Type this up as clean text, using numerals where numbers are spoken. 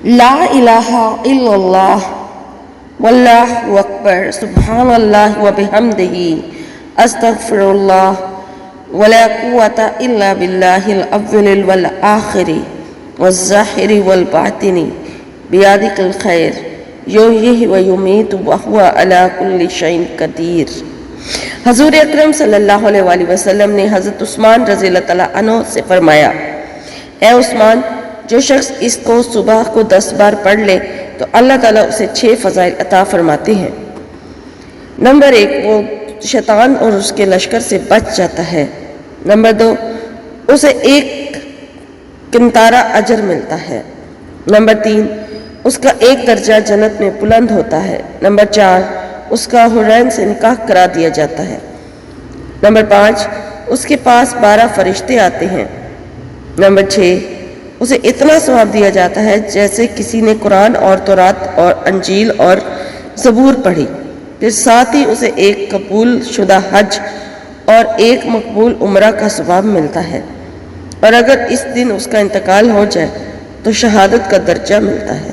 لا الہ الا اللہ واللہ اکبر سبحان اللہ وبحمدہ استغفر اللہ ولا قوة الا باللہ الاول والآخر والظاہر والباطن بیادک الخیر یحیی و یمیت وہو علی کل شیء قدیر۔ حضور اکرم صلی اللہ علیہ وآلہ وسلم نے حضرت عثمان رضی اللہ تعالیٰ عنہ سے فرمایا، اے عثمان، جو شخص اس کو صبح کو 10 بار پڑھ لے تو اللہ تعالیٰ اسے 6 فضائل عطا فرماتے ہیں۔ نمبر 1، وہ شیطان اور اس کے لشکر سے بچ جاتا ہے۔ نمبر 2، اسے 1 قنطارہ اجر ملتا ہے۔ نمبر 3، اس کا 1 درجہ جنت میں بلند ہوتا ہے۔ نمبر 4، اس کا حورین سے نکاح کرا دیا جاتا ہے۔ نمبر 5، اس کے پاس 12 فرشتے آتے ہیں۔ نمبر 6، اسے اتنا ثواب دیا جاتا ہے جیسے کسی نے قرآن اور تورات اور انجیل اور زبور پڑھی۔ پھر ساتھ ہی اسے 1 قبول شدہ حج اور 1 مقبول عمرہ کا ثواب ملتا ہے، اور اگر اس دن اس کا انتقال ہو جائے تو شہادت کا درجہ ملتا ہے۔